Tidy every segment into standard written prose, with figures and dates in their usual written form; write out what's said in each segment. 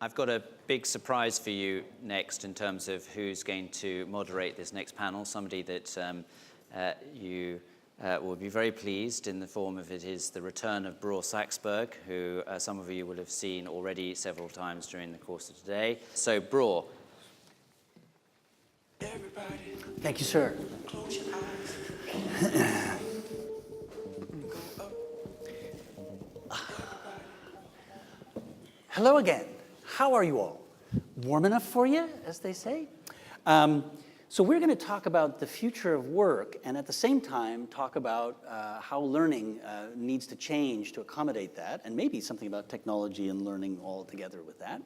I've got a big surprise for you next in terms of who's going to moderate this next panel, somebody that you will be very pleased in the form of it is the return of Bror Saxber, who some of you will have seen already several times during the course of today. So, Bror. Thank you, sir. Close your eyes. Hello again. How are you all? Warm enough for you, as they say? So we're going to talk about the future of work and at the same time talk about how learning needs to change to accommodate that, and maybe something about technology and learning all together with that.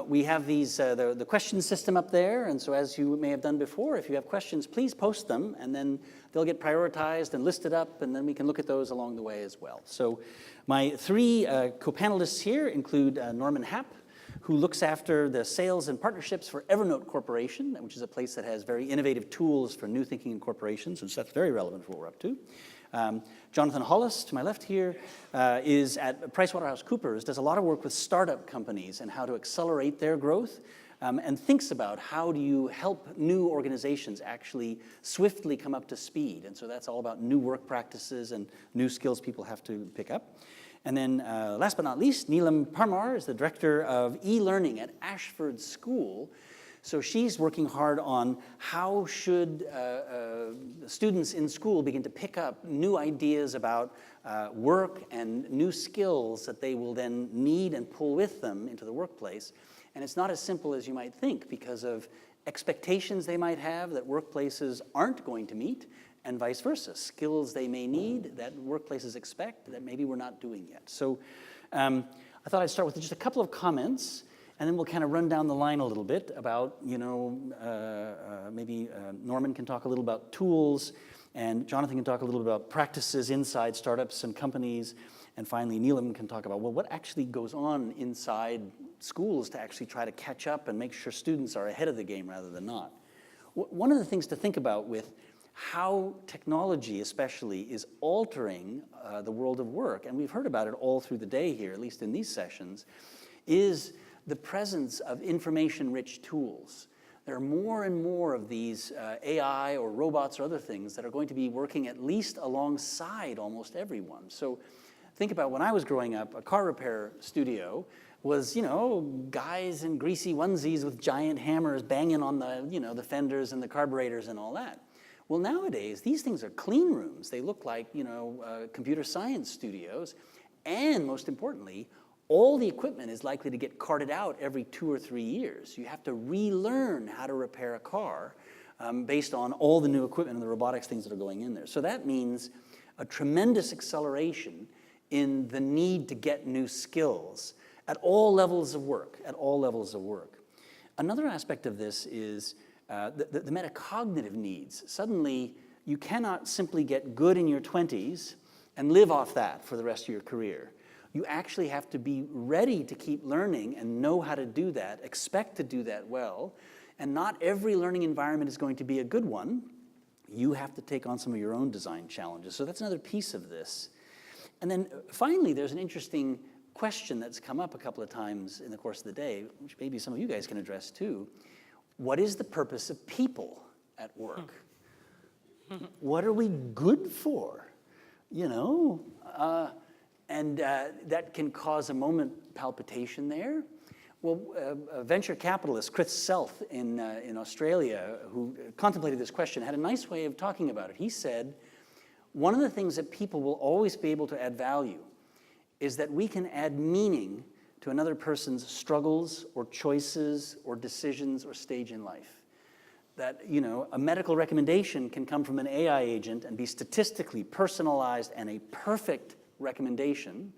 We have these the question system up there, and so as you may have done before, if you have questions, please post them, and then they'll get prioritized and listed up, and then we can look at those along the way as well. So my three co-panelists here include Norman Happ, who looks after the sales and partnerships for Evernote Corporation, which is a place that has very innovative tools for new thinking in corporations, and so that's very relevant for what we're up to. Jonathan Hollis, to my left here, is at PricewaterhouseCoopers, does a lot of work with startup companies and how to accelerate their growth, and thinks about how do you help new organizations actually swiftly come up to speed. And so that's all about new work practices and new skills people have to pick up. And then last but not least, Neelam Parmar is the director of e-learning at Ashford School. So she's working hard on how should students in school begin to pick up new ideas about work and new skills that they will then need and pull with them into the workplace. And it's not as simple as you might think because of expectations they might have that workplaces aren't going to meet, and vice versa, skills they may need that workplaces expect that maybe we're not doing yet. So I thought I'd start with just a couple of comments, and then we'll kind of run down the line a little bit about, maybe Norman can talk a little about tools, and Jonathan can talk a little bit about practices inside startups and companies, and finally Neelam can talk about, well, what actually goes on inside schools to actually try to catch up and make sure students are ahead of the game rather than not. One of the things to think about with how technology especially is altering the world of work, and we've heard about it all through the day here, at least in these sessions, is the presence of information-rich tools. There are more and more of these AI or robots or other things that are going to be working at least alongside almost everyone. So think about when I was growing up, a car repair studio was, guys in greasy onesies with giant hammers banging on the, the fenders and the carburetors and all that. Well, nowadays, these things are clean rooms. They look like, computer science studios. And most importantly, all the equipment is likely to get carted out every 2 or 3 years. You have to relearn how to repair a car based on all the new equipment and the robotics things that are going in there. So that means a tremendous acceleration in the need to get new skills at all levels of work, Another aspect of this is the metacognitive needs. Suddenly, you cannot simply get good in your 20s and live off that for the rest of your career. You actually have to be ready to keep learning and know how to do that, expect to do that well, and not every learning environment is going to be a good one. You have to take on some of your own design challenges. So that's another piece of this. And then finally, there's an interesting question that's come up a couple of times in the course of the day, which maybe some of you guys can address too. What is the purpose of people at work? What are we good for? And that can cause a moment palpitation there. Well, a venture capitalist, Chris Self in Australia, who contemplated this question, had a nice way of talking about it. He said, one of the things that people will always be able to add value is that we can add meaning to another person's struggles or choices or decisions or stage in life. That, a medical recommendation can come from an AI agent and be statistically personalized and a perfect recommendation,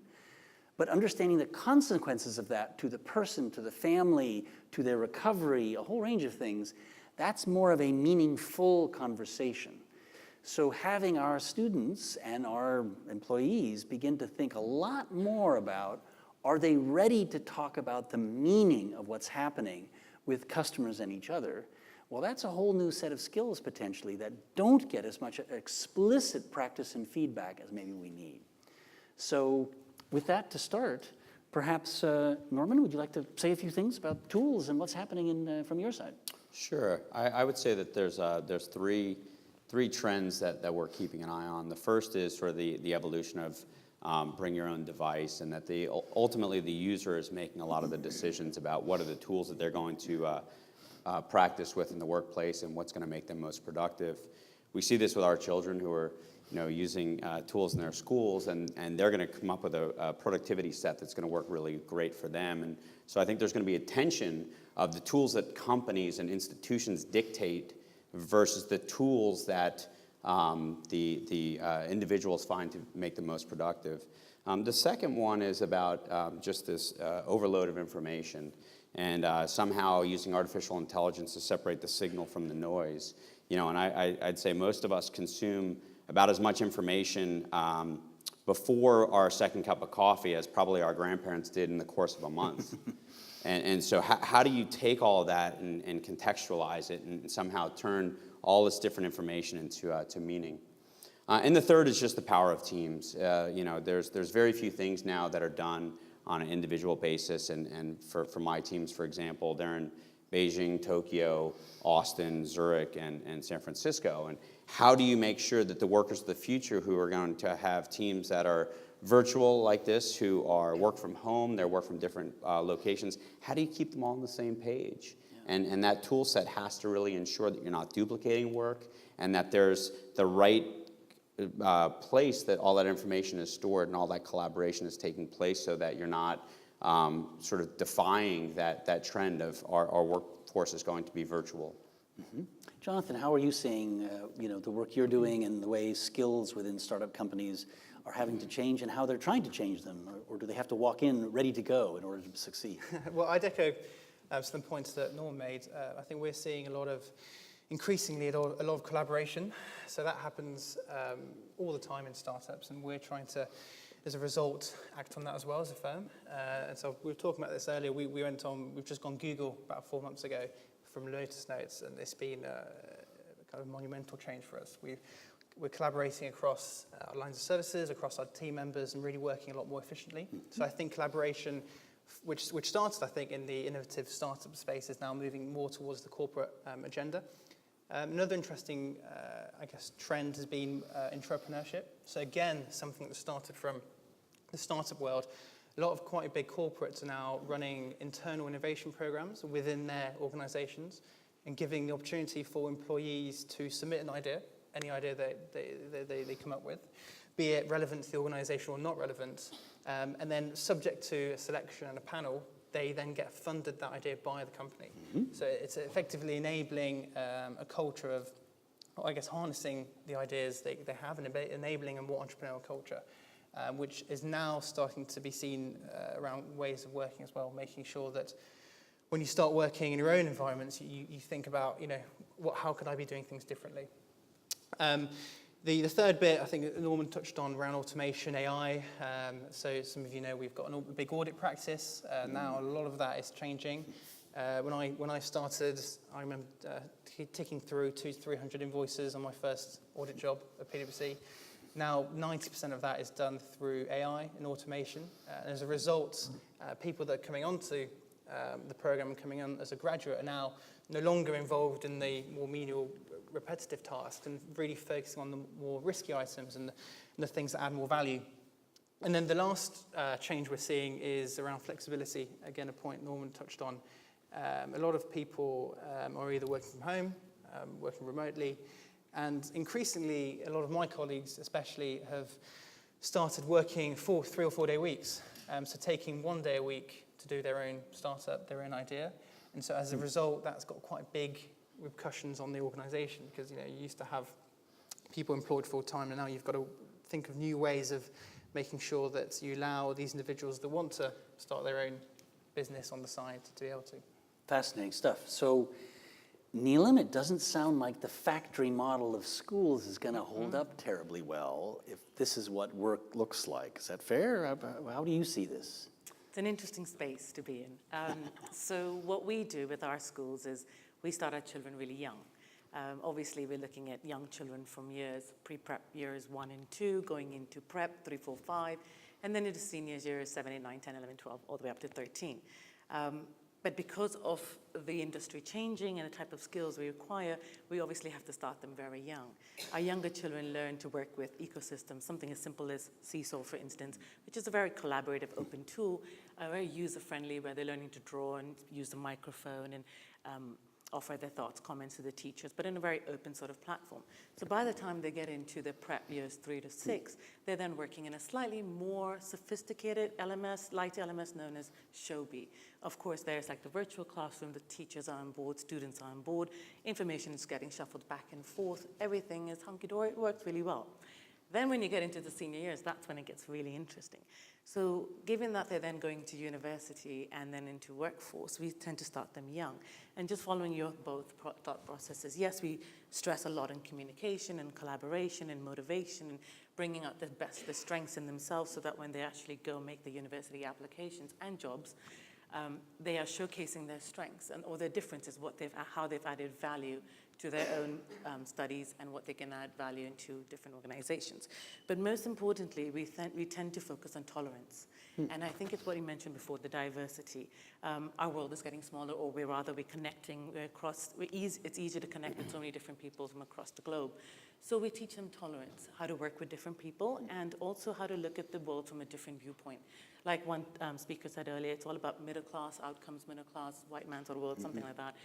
but understanding the consequences of that to the person, to the family, to their recovery, a whole range of things, that's more of a meaningful conversation. So having our students and our employees begin to think a lot more about, are they ready to talk about the meaning of what's happening with customers and each other? Well, that's a whole new set of skills potentially that don't get as much explicit practice and feedback as maybe we need. So with that to start, Perhaps, Norman, would you like to say a few things about tools and what's happening from your side? Sure. I would say that there's three trends that we're keeping an eye on. The first is sort of the evolution of bring your own device, and that ultimately the user is making a lot of the decisions about what are the tools that they're going to practice with in the workplace and what's going to make them most productive. We see this with our children who are using tools in their schools, and they're going to come up with a productivity set that's going to work really great for them. And so I think there's going to be a tension of the tools that companies and institutions dictate versus the tools that the individuals find to make them most productive. The second one is about just this overload of information, and somehow using artificial intelligence to separate the signal from the noise. And I'd say most of us consume about as much information before our second cup of coffee as probably our grandparents did in the course of a month. And so how do you take all of that and contextualize it and somehow turn all this different information into meaning? And the third is just the power of teams. There's very few things now that are done on an individual basis. And for my teams, for example, they're in Beijing, Tokyo, Austin, Zurich, and San Francisco. And how do you make sure that the workers of the future who are going to have teams that are virtual like this, who are work from home, they work from different locations, how do you keep them all on the same page? Yeah. And that tool set has to really ensure that you're not duplicating work, and that there's the right place that all that information is stored and all that collaboration is taking place, so that you're not sort of defying that trend of our workforce is going to be virtual. Mm-hmm. Jonathan, how are you seeing the work you're doing and the way skills within startup companies are having to change, and how they're trying to change them, or do they have to walk in ready to go in order to succeed? Well, I'd echo some points that Norm made. I think we're seeing increasingly a lot of collaboration. So that happens all the time in startups, and we're trying to, as a result, act on that as well as a firm. And so we were talking about this earlier. We've just gone Google about 4 months ago from Lotus Notes, and it's been a kind of monumental change for us. We're collaborating across our lines of services, across our team members, and really working a lot more efficiently. Mm-hmm. So I think collaboration, which started, I think, in the innovative startup space, is now moving more towards the corporate agenda. Another interesting, trend has been entrepreneurship. So again, something that started from the startup world. A lot of quite big corporates are now running internal innovation programs within their organizations and giving the opportunity for employees to submit an idea, any idea that they come up with, be it relevant to the organization or not relevant, and then subject to a selection and a panel, they then get funded that idea by the company. Mm-hmm. So it's effectively enabling a culture of, harnessing the ideas they have and enabling a more entrepreneurial culture, which is now starting to be seen around ways of working as well, making sure that when you start working in your own environments, you think about, how could I be doing things differently? The third bit, I think Norman touched on around automation, AI. So some of you know we've got a big audit practice. Now a lot of that is changing. When I started, I remember ticking through 200 to 300 invoices on my first audit job at PwC. Now 90% of that is done through AI and automation. And as a result, people that are coming onto the program and coming on as a graduate are now no longer involved in the more menial, repetitive tasks and really focusing on the more risky items and the things that add more value. And then the last change we're seeing is around flexibility. Again, a point Norman touched on. A lot of people are either working from home, working remotely, and increasingly, a lot of my colleagues especially have started working 3 or 4 day weeks. So taking 1 day a week to do their own startup, their own idea. And so as a result, that's got quite big repercussions on the organization, because you used to have people employed full time, and now you've got to think of new ways of making sure that you allow these individuals that want to start their own business on the side to be able to. Fascinating stuff. So, Neelam, it doesn't sound like the factory model of schools is going to hold up terribly well if this is what work looks like. Is that fair? How do you see this? It's an interesting space to be in. So what we do with our schools is we start our children really young. Obviously, we're looking at young children from pre-prep years 1 and 2, going into prep 3, 4, 5, and then into seniors years 7, 8, 9, 10, 11, 12, all the way up to 13. But because of the industry changing and the type of skills we require, we obviously have to start them very young. Our younger children learn to work with ecosystems, something as simple as Seesaw, for instance, which is a very collaborative, open tool, very user-friendly, where they're learning to draw and use the microphone and offer their thoughts, comments to the teachers, but in a very open sort of platform. So by the time they get into the prep years 3 to 6, they're then working in a slightly more sophisticated LMS, light LMS known as Shobi. Of course, there's like the virtual classroom, the teachers are on board, students are on board, information is getting shuffled back and forth, everything is hunky-dory, it works really well. Then when you get into the senior years, that's when it gets really interesting. So given that they're then going to university and then into workforce, we tend to start them young. And just following your both thought processes, yes, we stress a lot on communication and collaboration and motivation and bringing out the strengths in themselves so that when they actually go make the university applications and jobs, they are showcasing their strengths or their differences, how they've added value to their own studies and what they can add value into different organizations. But most importantly, we tend to focus on tolerance. And I think it's what you mentioned before, the diversity. Our world is getting smaller, or we're connecting it's easier to connect with so many different people from across the globe. So we teach them tolerance, how to work with different people, and also how to look at the world from a different viewpoint. Like one speaker said earlier, it's all about middle class, outcomes, middle class, white man's world, something like that.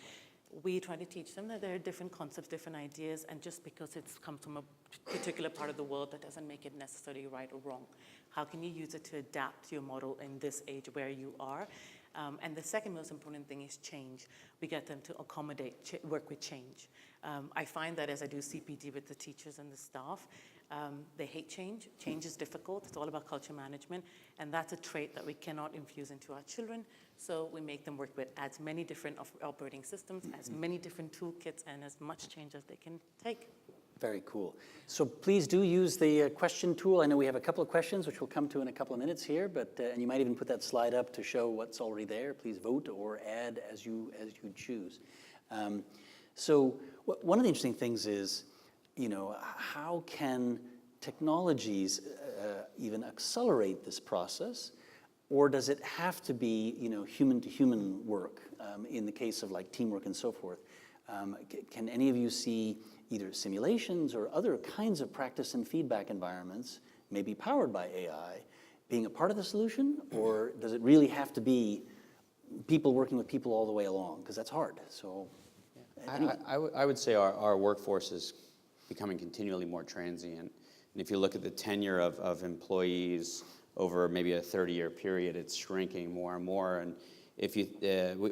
We try to teach them that there are different concepts, different ideas, and just because it's come from a particular part of the world, that doesn't make it necessarily right or wrong. How can you use it to adapt your model in this age where you are? And the second most important thing is change. We get them to accommodate, work with change. I find that as I do CPD with the teachers and the staff, they hate change. Change is difficult. It's all about culture management. And that's a trait that we cannot infuse into our children. So we make them work with as many different operating systems, as many different toolkits, and as much change as they can take. Very cool. So please do use the question tool. I know we have a couple of questions, which we'll come to in a couple of minutes here, but and you might even put that slide up to show what's already there. Please vote or add as you choose. So one of the interesting things is, how can technologies even accelerate this process, or does it have to be, human-to-human work in the case of like teamwork and so forth? Can any of you see either simulations or other kinds of practice and feedback environments, maybe powered by AI, being a part of the solution, or does it really have to be people working with people all the way along? Because that's hard. So, anyway. I would say our workforce is becoming continually more transient. And if you look at the tenure of employees over maybe a 30-year period, it's shrinking more and more. And if you,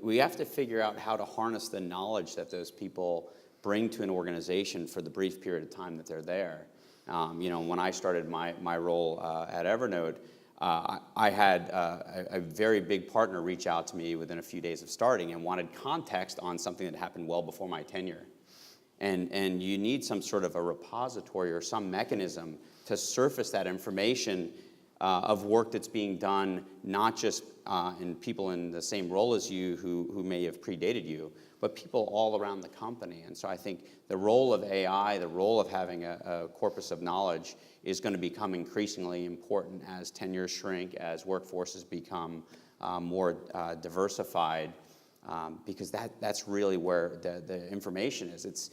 we have to figure out how to harness the knowledge that those people bring to an organization for the brief period of time that they're there. When I started my role at Evernote, I had a very big partner reach out to me within a few days of starting and wanted context on something that happened well before my tenure. And you need some sort of a repository or some mechanism to surface that information of work that's being done, not just in people in the same role as you who may have predated you, but people all around the company. And so I think the role of AI, the role of having a corpus of knowledge is going to become increasingly important as tenures shrink, as workforces become more diversified, because that's really where the information is. It's,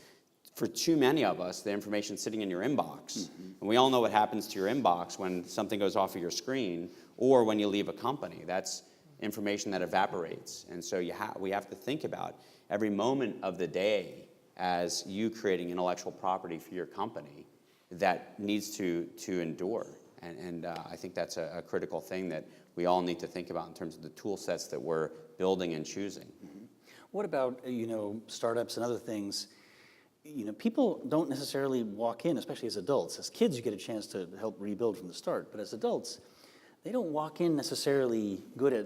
for too many of us, the information's sitting in your inbox. And we all know what happens to your inbox when something goes off of your screen or when you leave a company. That's information that evaporates. And so we have to think about every moment of the day as you creating intellectual property for your company that needs to endure. And I think that's a critical thing that we all need to think about in terms of the tool sets that we're building and choosing. What about, startups and other things? People don't necessarily walk in, especially as adults. As kids, you get a chance to help rebuild from the start. But as adults, they don't walk in necessarily good at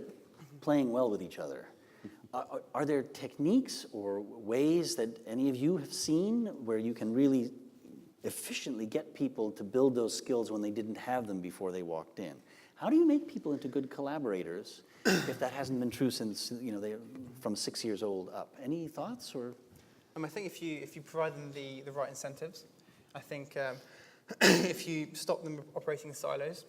playing well with each other. Are there techniques or ways that any of you have seen where you can really efficiently get people to build those skills when they didn't have them before they walked in? How do you make people into good collaborators if that hasn't been true since, they're from 6 years old up? Any thoughts or? I think if you provide them the right incentives, I think if you stop them operating in silos,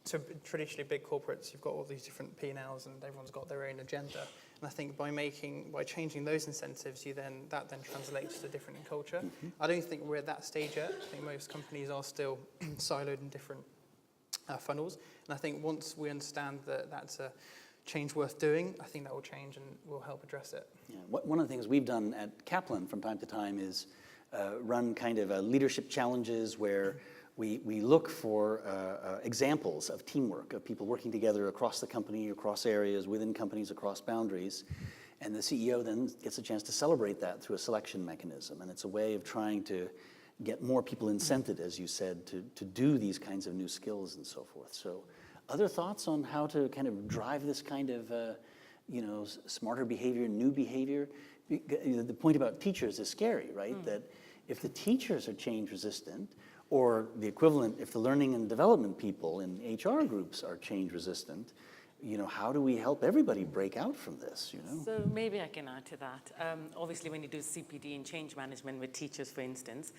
so traditionally big corporates, you've got all these different P&Ls and everyone's got their own agenda. And I think by changing those incentives, that then translates to different in culture. Mm-hmm. I don't think we're at that stage yet. I think most companies are still siloed in different funnels. And I think once we understand that that's a change worth doing, I think that will change and will help address it. Yeah. One of the things we've done at Kaplan from time to time is run kind of leadership challenges where we look for examples of teamwork, of people working together across the company, across areas, within companies, across boundaries. And the CEO then gets a chance to celebrate that through a selection mechanism. And it's a way of trying to get more people incented, as you said, to do these kinds of new skills and so forth. So other thoughts on how to kind of drive this kind of smarter behavior, new behavior? The point about teachers is scary, right? That if the teachers are change resistant, or the equivalent, if the learning and development people in HR groups are change resistant, how do we help everybody break out from this, So maybe I can add to that. Obviously, when you do CPD and change management with teachers, for instance,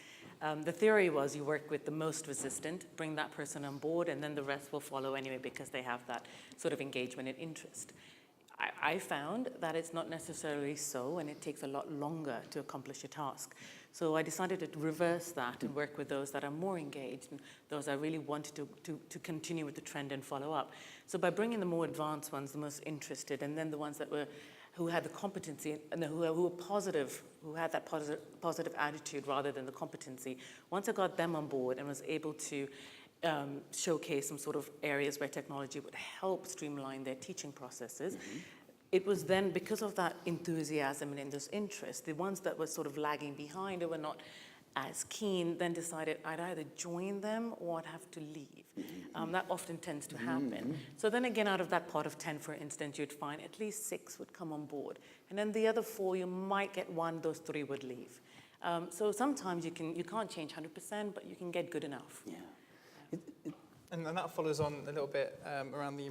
the theory was you work with the most resistant, bring that person on board, and then the rest will follow anyway because they have that sort of engagement and interest. I found that it's not necessarily so, and it takes a lot longer to accomplish a task. So I decided to reverse that and work with those that are more engaged and those that really wanted to continue with the trend and follow up. So by bringing the more advanced ones, the most interested, and then the ones that who had the competency and who were positive, who had that positive attitude rather than the competency, once I got them on board and was able to showcase some sort of areas where technology would help streamline their teaching processes. Mm-hmm. It was then, because of that enthusiasm and in this interest, the ones that were sort of lagging behind or were not as keen then decided I'd either join them or I'd have to leave. Mm-hmm. That often tends to happen. Mm-hmm. So then again, out of that pot of 10, for instance, you'd find at least 6 would come on board. And then the other 4, you might get 1, those 3 would leave. So sometimes you can't change 100%, but you can get good enough. Yeah. And that follows on a little bit around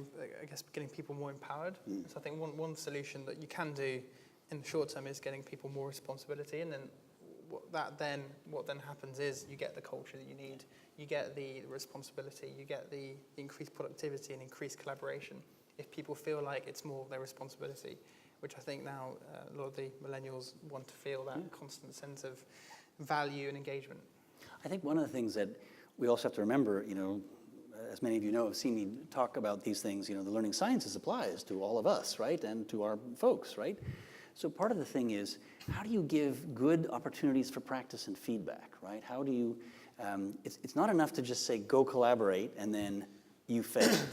getting people more empowered. So I think one solution that you can do in the short term is getting people more responsibility, and then what then happens is you get the culture that you need, you get the responsibility, you get the increased productivity and increased collaboration. If people feel like it's more their responsibility, which I think now a lot of the millennials want to feel that constant sense of value and engagement. I think one of the things that we also have to remember, as many of you know, have seen me talk about these things, the learning sciences applies to all of us, right? And to our folks, right? So part of the thing is, how do you give good opportunities for practice and feedback, right? How do you, it's not enough to just say, go collaborate, and then you failed,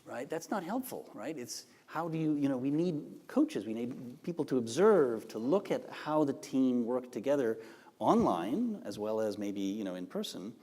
right? That's not helpful, right? It's how do you, we need coaches, we need people to observe, to look at how the team worked together online, as well as maybe, in person,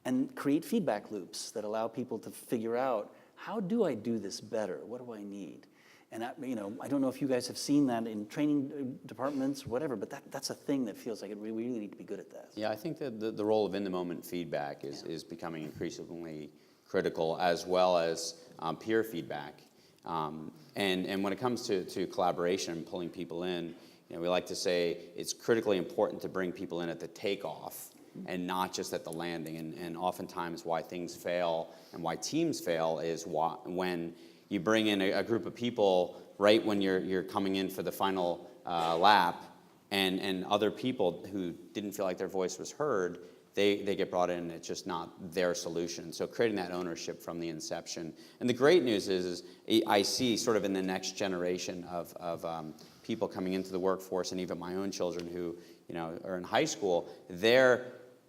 and create feedback loops that allow people to figure out, how do I do this better? What do I need? And I don't know if you guys have seen that in training departments or whatever, but that's a thing that feels like we really need to be good at that. Yeah, I think that the role of in-the-moment feedback is becoming increasingly critical, as well as peer feedback. And when it comes to collaboration and pulling people in, we like to say it's critically important to bring people in at the takeoff and not just at the landing. And oftentimes why things fail and why teams fail is when you bring in a group of people right when you're coming in for the final lap, and other people who didn't feel like their voice was heard, they get brought in and it's just not their solution. So creating that ownership from the inception. And the great news is I see sort of in the next generation of people coming into the workforce, and even my own children who are in high school,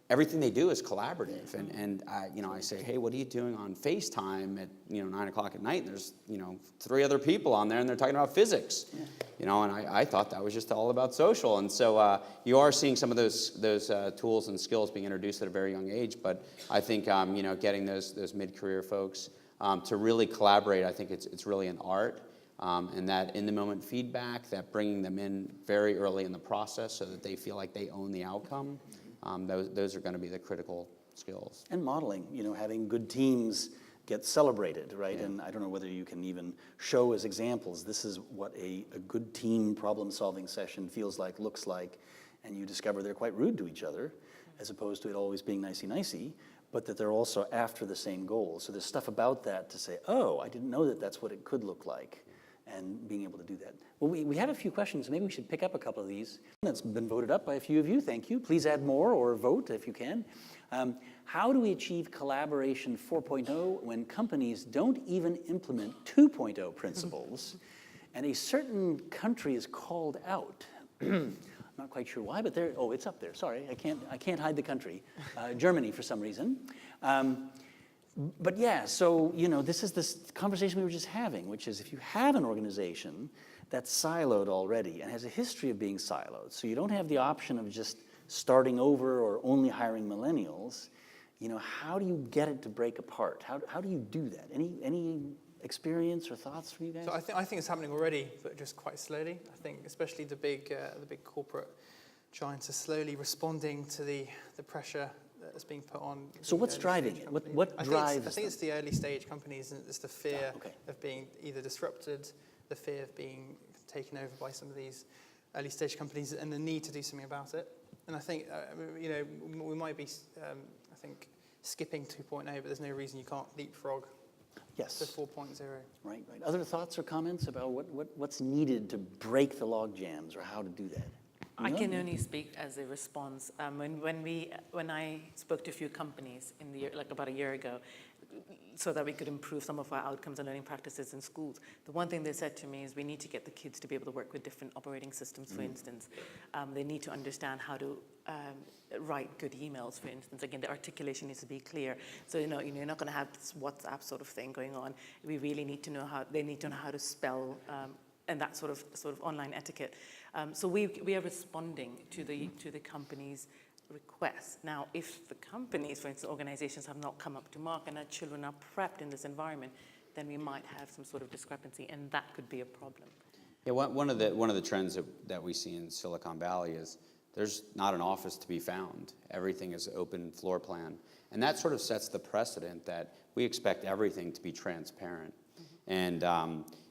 everything they do is collaborative. And I say, hey, what are you doing on FaceTime at 9 o'clock at night? And there's 3 other people on there, and they're talking about physics. And I thought that was just all about social. And so you are seeing some of those tools and skills being introduced at a very young age. But I think getting those mid-career folks to really collaborate, I think it's really an art. And that in-the-moment feedback, that bringing them in very early in the process so that they feel like they own the outcome. Those are going to be the critical skills. And modeling, having good teams get celebrated, right? Yeah. And I don't know whether you can even show as examples, this is what a good team problem-solving session feels like, looks like, and you discover they're quite rude to each other, as opposed to it always being nicey-nicey, but that they're also after the same goal. So there's stuff about that to say, oh, I didn't know that that's what it could look like, and being able to do that. Well, we have a few questions. Maybe we should pick up a couple of these. That's been voted up by a few of you. Thank you. Please add more or vote if you can. How do we achieve collaboration 4.0 when companies don't even implement 2.0 principles and a certain country is called out? I'm not quite sure why, but there. Oh, it's up there. Sorry, I can't hide the country. Germany, for some reason. But yeah, so this is this conversation we were just having, which is if you have an organization that's siloed already and has a history of being siloed, so you don't have the option of just starting over or only hiring millennials, how do you get it to break apart? How do you do that? Any experience or thoughts from you guys? So I think it's happening already, but just quite slowly. I think especially the big corporate giants are slowly responding to the pressure that's being put on. So what's driving it? What drives? I think it's the early stage companies, and it's the fear of being either disrupted, the fear of being taken over by some of these early stage companies, and the need to do something about it. And I think we might be, I think, skipping 2.0, but there's no reason you can't leapfrog to 4.0. Right. Other thoughts or comments about what's needed to break the log jams or how to do that? I can only speak as a response. When I spoke to a few companies in the year, like about a year ago, so that we could improve some of our outcomes and learning practices in schools, the one thing they said to me is we need to get the kids to be able to work with different operating systems, for instance. They need to understand how to write good emails, for instance. Again, the articulation needs to be clear. So, you're not going to have this WhatsApp sort of thing going on. We really need to know they need to know how to spell and that sort of online etiquette. So we are responding to the company's requests. Now, if the companies, for instance, organizations have not come up to mark and our children are prepped in this environment, then we might have some sort of discrepancy, and that could be a problem. Yeah, one of the trends that we see in Silicon Valley is there's not an office to be found. Everything is open floor plan. And that sort of sets the precedent that we expect everything to be transparent. And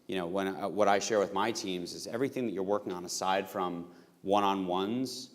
what I share with my teams is everything that you're working on aside from one-on-ones,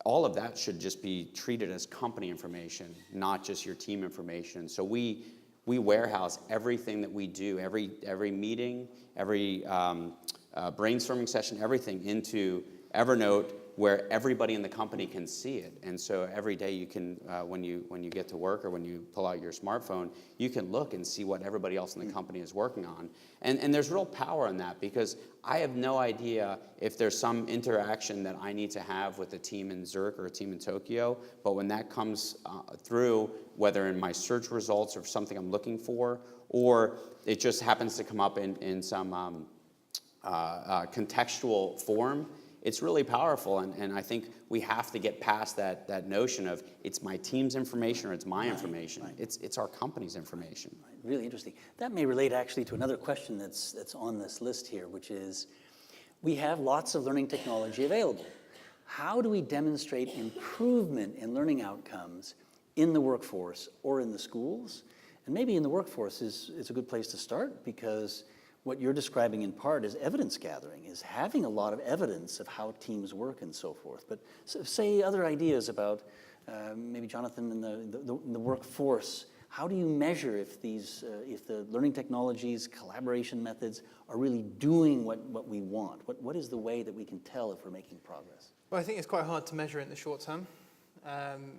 all of that should just be treated as company information, not just your team information. So we warehouse everything that we do, every meeting, every brainstorming session, everything into Evernote, where everybody in the company can see it. And so every day you can, when you get to work or when you pull out your smartphone, you can look and see what everybody else in the company is working on. And there's real power in that, because I have no idea if there's some interaction that I need to have with a team in Zurich or a team in Tokyo, but when that comes through, whether in my search results or something I'm looking for, or it just happens to come up in some contextual form, it's really powerful, and I think we have to get past that notion of it's my team's information or it's my information. Right. It's our company's information. Right. Really interesting. That may relate actually to another question that's on this list here, which is we have lots of learning technology available. How do we demonstrate improvement in learning outcomes in the workforce or in the schools? And maybe in the workforce is a good place to start, because what you're describing in part is evidence gathering, is having a lot of evidence of how teams work and so forth. But say other ideas about maybe Jonathan in the workforce. How do you measure if the learning technologies, collaboration methods are really doing what we want? What is the way that we can tell if we're making progress? Well, I think it's quite hard to measure it in the short term.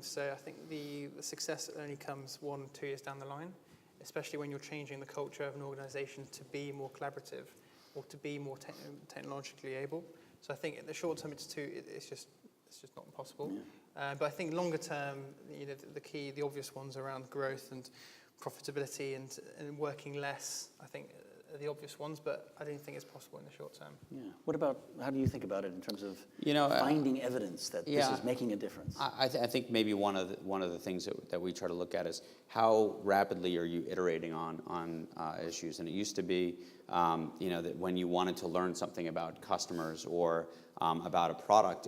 So I think the success only comes 1-2 years down the line, especially when you're changing the culture of an organization to be more collaborative or to be more technologically able. So I think in the short term, it's just not possible. Yeah. But I think longer term, the obvious ones around growth and profitability and working less, I think are the obvious ones, but I don't think it's possible in the short term. Yeah. What about, how do you think about it in terms of finding evidence that this is making a difference? I think maybe one of the things that we try to look at is how rapidly are you iterating on issues. And it used to be, that when you wanted to learn something about customers or about a product,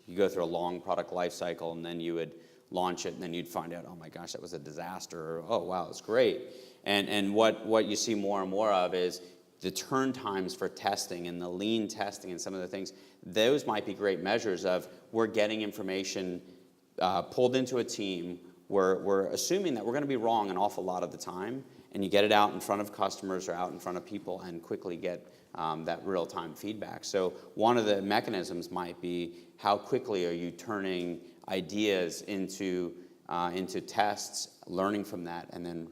you go through a long product life cycle, and then you would launch it, and then you'd find out, oh my gosh, that was a disaster, or oh wow, it's great. And what you see more and more of is the turn times for testing and the lean testing and some of the things. Those might be great measures of we're getting information pulled into a team. We're assuming that we're going to be wrong an awful lot of the time, and you get it out in front of customers or out in front of people and quickly get that real-time feedback. So one of the mechanisms might be how quickly are you turning ideas into tests, learning from that, and then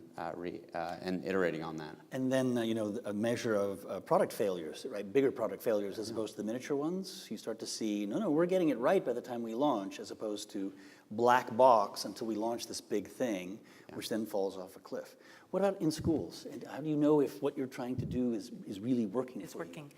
and iterating on that. And then, a measure of product failures, right? Bigger product failures as opposed to the miniature ones. You start to see, no, we're getting it right by the time we launch, as opposed to black box until we launch this big thing, which then falls off a cliff. What about in schools? And how do you know if what you're trying to do is really working It's for you? working.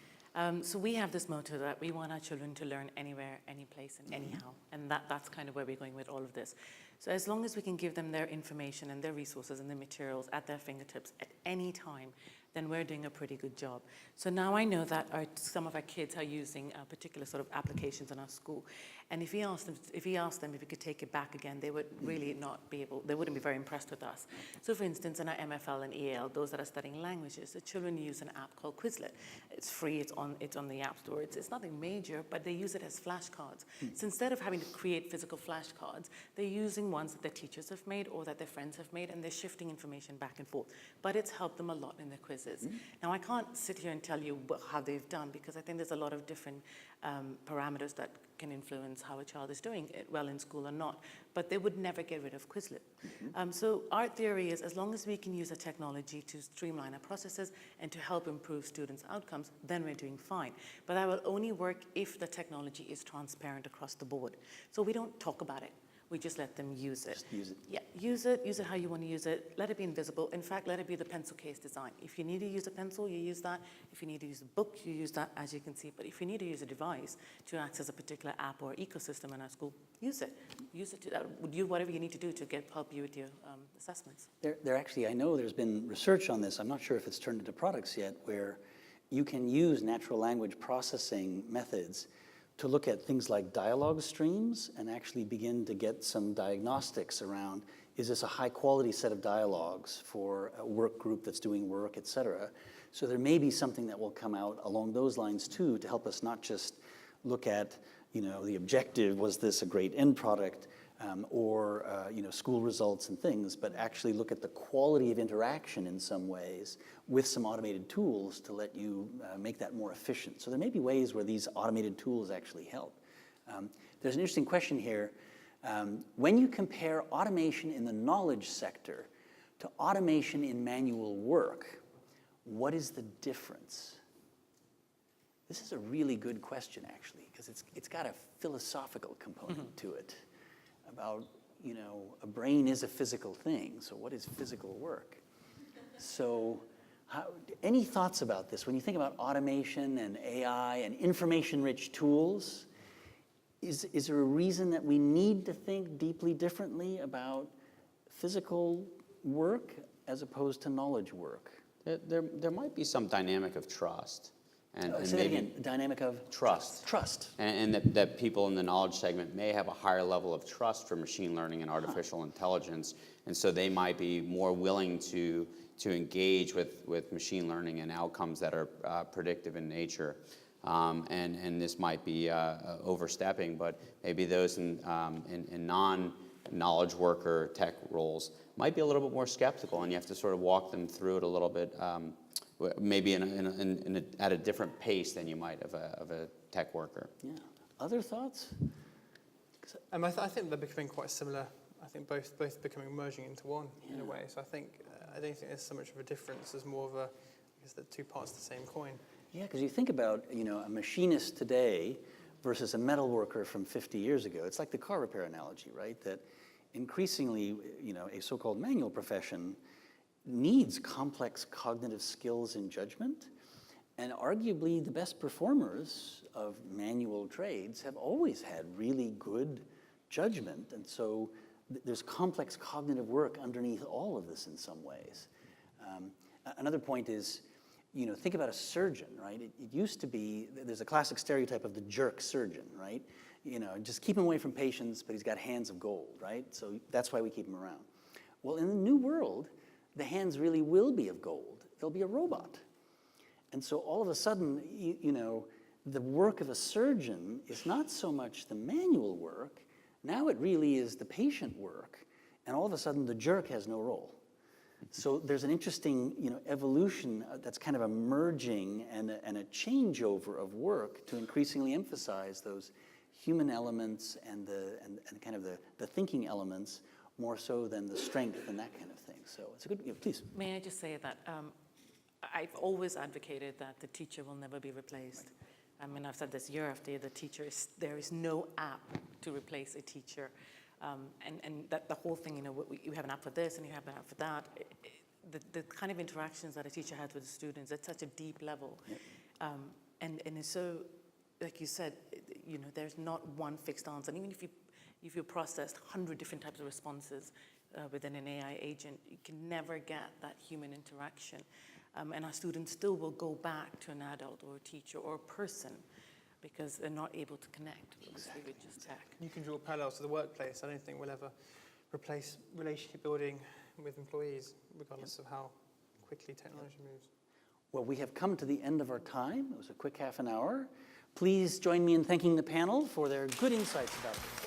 So we have this motto that we want our children to learn anywhere, any place, and anyhow. And that's kind of where we're going with all of this. So as long as we can give them their information and their resources and their materials at their fingertips at any time, then we're doing a pretty good job. So now I know that some of our kids are using particular sort of applications in our school. And if we ask them if we could take it back again, they would really they wouldn't be very impressed with us. So for instance, in our MFL and EL, those that are studying languages, the children use an app called Quizlet. It's free, it's on the App Store. It's nothing major, but they use it as flashcards. So instead of having to create physical flashcards, they're using ones that their teachers have made or that their friends have made, and they're shifting information back and forth. But it's helped them a lot in their quizzes. Now, I can't sit here and tell you how they've done, because I think there's a lot of different parameters that can influence how a child is doing it well in school or not, but they would never get rid of Quizlet. So our theory is, as long as we can use a technology to streamline our processes and to help improve students' outcomes, then we're doing fine. But that will only work if the technology is transparent across the board. So we don't talk about it. We just let them use it. Just use it. Yeah, use it how you want to use it. Let it be invisible. In fact, let it be the pencil case design. If you need to use a pencil, you use that. If you need to use a book, you use that, as you can see. But if you need to use a device to access a particular app or ecosystem in our school, use it. Use it to do whatever you need to do to help you with your assessments. There actually, I know there's been research on this. I'm not sure if it's turned into products yet, where you can use natural language processing methods to look at things like dialogue streams and actually begin to get some diagnostics around, is this a high quality set of dialogues for a work group that's doing work, et cetera. So there may be something that will come out along those lines too, to help us not just look at, the objective, was this a great end product, or school results and things, but actually look at the quality of interaction in some ways with some automated tools to let you make that more efficient. So there may be ways where these automated tools actually help. There's an interesting question here. When you compare automation in the knowledge sector to automation in manual work, what is the difference? This is a really good question, actually, because it's got a philosophical component to it. About, a brain is a physical thing, so what is physical work? So any thoughts about this? When you think about automation and AI and information-rich tools, is there a reason that we need to think deeply differently about physical work as opposed to knowledge work? There might be some dynamic of trust. And Say that maybe again, the dynamic of? Trust. Trust. And that people in the knowledge segment may have a higher level of trust for machine learning and artificial intelligence, and so they might be more willing to engage with machine learning and outcomes that are predictive in nature. And this might be overstepping, but maybe those in non-knowledge worker tech roles might be a little bit more skeptical, and you have to sort of walk them through it a little bit, maybe at a different pace than you might of a tech worker. Yeah. Other thoughts? I think they're becoming quite similar. I think both becoming merging into one in a way. So I don't think there's so much of a difference. There's more of I guess the two parts of the same coin. Yeah, because you think about, a machinist today versus a metal worker from 50 years ago. It's like the car repair analogy, right? That increasingly, a so-called manual profession needs complex cognitive skills and judgment. And arguably the best performers of manual trades have always had really good judgment. And so there's complex cognitive work underneath all of this in some ways. Another point is, think about a surgeon, right? It used to be, there's a classic stereotype of the jerk surgeon, right? Just keep him away from patients, but he's got hands of gold, right? So that's why we keep him around. Well, in the new world, the hands really will be of gold. They'll be a robot. And so all of a sudden, the work of a surgeon is not so much the manual work, now it really is the patient work, and all of a sudden the jerk has no role. So there's an interesting, evolution that's kind of emerging and a changeover of work to increasingly emphasize those human elements and kind of the thinking elements more so than the strength and that kind of thing. So it's a good, please. May I just say that I've always advocated that the teacher will never be replaced. I mean, I've said this year after year, there is no app to replace a teacher. And that the whole thing, you have an app for this and you have an app for that. The kind of interactions that a teacher has with the students at such a deep level. Yep. And it's so, like you said, there's not one fixed answer. And even if you processed 100 different types of responses within an AI agent, you can never get that human interaction. And our students still will go back to an adult or a teacher or a person because they're not able to connect with just tech. You can draw parallels to the workplace. I don't think we'll ever replace relationship building with employees, regardless of how quickly technology moves. Well, we have come to the end of our time. It was a quick half an hour. Please join me in thanking the panel for their good insights about this.